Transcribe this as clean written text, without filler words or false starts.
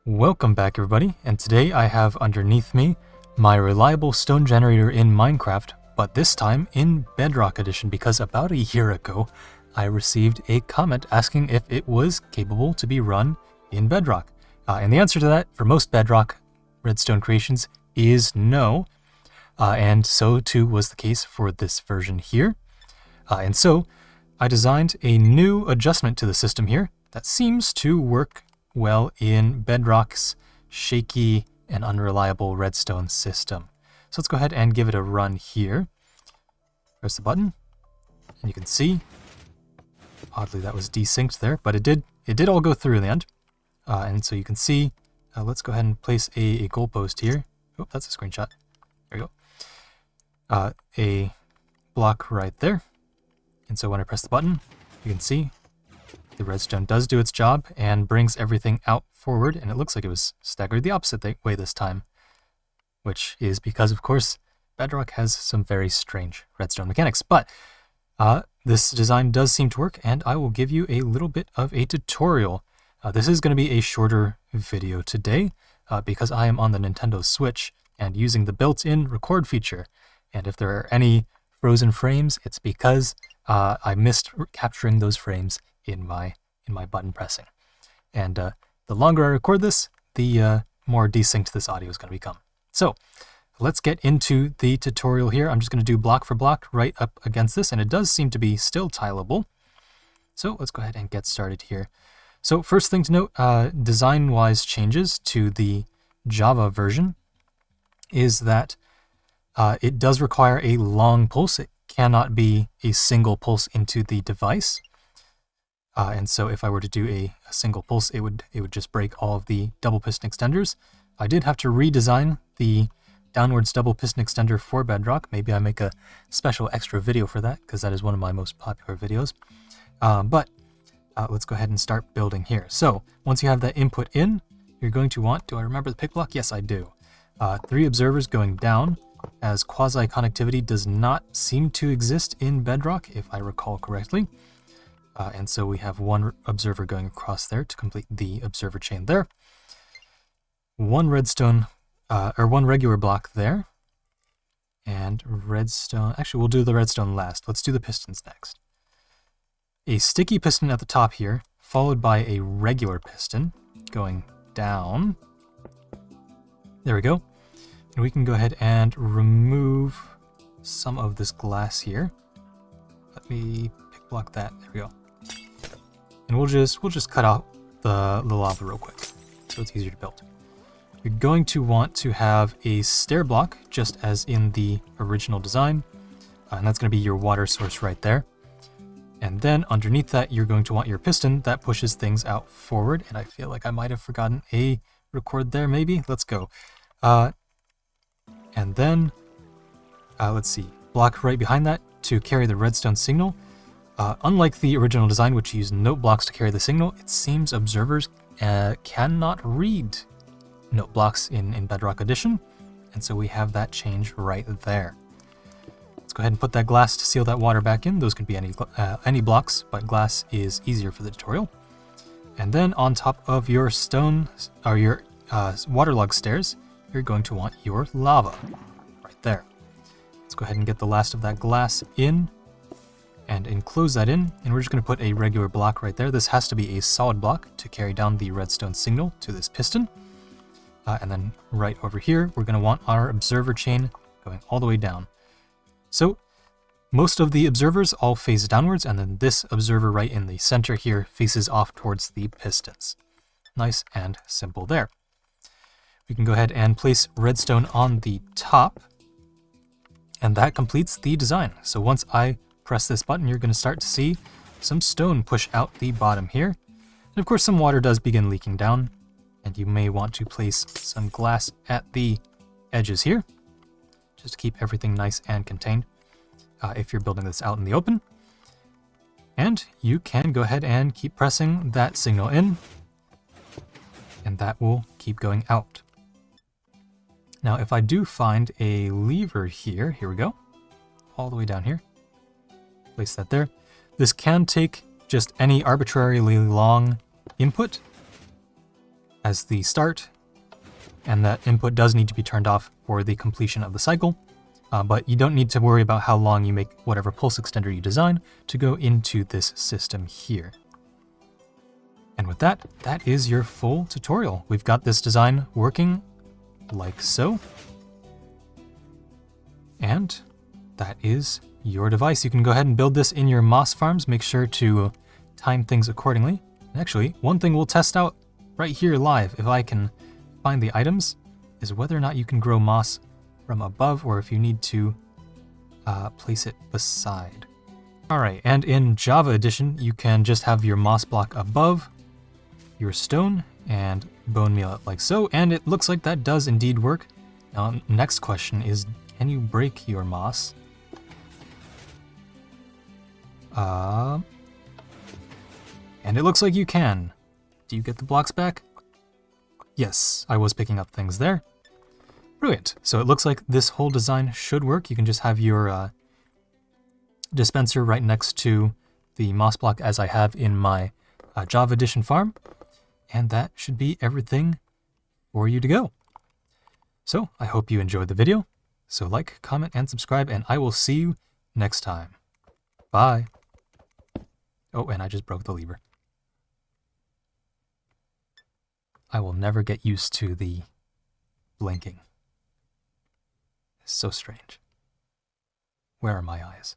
Welcome back everybody, and today I have underneath me my reliable stone generator in Minecraft, but this time in Bedrock edition because about a year ago I received a comment asking if it was capable to be run in Bedrock. And the answer to that for most Bedrock redstone creations is no, and so too was the case for this version here. And so I designed a new adjustment to the system here that seems to work well in Bedrock's shaky and unreliable redstone system. So let's go ahead and give it a run here. Press the button, and you can see, oddly that was desynced there, but it did all go through in the end. And so you can see, let's go ahead and place a goalpost here. Oh, that's a screenshot. There you go. A block right there. And so when I press the button, you can see the redstone does do its job and brings everything out forward, and it looks like it was staggered the opposite way this time, which is because, of course, Bedrock has some very strange redstone mechanics. But this design does seem to work, and I will give you a little bit of a tutorial. This is going to be a shorter video today because I am on the Nintendo Switch and using the built-in record feature. And if there are any frozen frames, it's because I missed capturing those frames in my button pressing. And the longer I record this, the more desynced this audio is going to become. So let's get into the tutorial here. I'm just going to do block for block right up against this, and it does seem to be still tileable. So let's go ahead and get started here. So first thing to note, design-wise changes to the Java version is that it does require a long pulse. It cannot be a single pulse into the device. And so if I were to do a single pulse, it would just break all of the double piston extenders. I did have to redesign the downwards double piston extender for Bedrock. Maybe I make a special extra video for that, because that is one of my most popular videos. But let's go ahead and start building here. So once you have that input in, you're going to want, do I remember the pick block? Yes, I do. 3 observers going down, as quasi-connectivity does not seem to exist in Bedrock, if I recall correctly. And so we have 1 observer going across there to complete the observer chain there. 1 redstone, or 1 regular block there. And redstone, actually we'll do the redstone last. Let's do the pistons next. A sticky piston at the top here, followed by a regular piston going down. There we go. And we can go ahead and remove some of this glass here. Let me pick block that, there we go. And we'll just cut out the lava real quick, so it's easier to build. You're going to want to have a stair block, just as in the original design, and that's going to be your water source right there. And then underneath that, you're going to want your piston that pushes things out forward, and I feel like I might have forgotten a record there, maybe? Let's go. And then, let's see, block right behind that to carry the redstone signal. Unlike the original design, which used note blocks to carry the signal, it seems observers cannot read note blocks in Bedrock Edition, and so we have that change right there. Let's go ahead and put that glass to seal that water back in. Those can be any blocks, but glass is easier for the tutorial. And then on top of your stone, or your waterlogged stairs, you're going to want your lava right there. Let's go ahead and get the last of that glass in and enclose that in, and we're just going to put a regular block right there. This has to be a solid block to carry down the redstone signal to this piston. And then right over here, we're going to want our observer chain going all the way down. So most of the observers all face downwards, and then this observer right in the center here faces off towards the pistons. Nice and simple there. We can go ahead and place redstone on the top, and that completes the design. So once I press this button, you're going to start to see some stone push out the bottom here. And of course, some water does begin leaking down, and you may want to place some glass at the edges here, just to keep everything nice and contained if you're building this out in the open. And you can go ahead and keep pressing that signal in, and that will keep going out. Now, if I do find a lever here we go, all the way down here, place that there. This can take just any arbitrarily long input, as the start, and that input does need to be turned off for the completion of the cycle, but you don't need to worry about how long you make whatever pulse extender you design to go into this system here. And with that, that is your full tutorial. We've got this design working like so. And that is your device. You can go ahead and build this in your moss farms. Make sure to time things accordingly. And actually, one thing we'll test out right here live, if I can find the items, is whether or not you can grow moss from above or if you need to place it beside. Alright, and in Java Edition, you can just have your moss block above your stone and bone meal it like so, and it looks like that does indeed work. Now, next question is, can you break your moss? And it looks like you can. Do you get the blocks back? Yes, I was picking up things there. Brilliant. So it looks like this whole design should work. You can just have your dispenser right next to the moss block as I have in my Java Edition farm. And that should be everything for you to go. So I hope you enjoyed the video. So like, comment, and subscribe, and I will see you next time. Bye. Oh, and I just broke the lever. I will never get used to the blinking. It's so strange. Where are my eyes?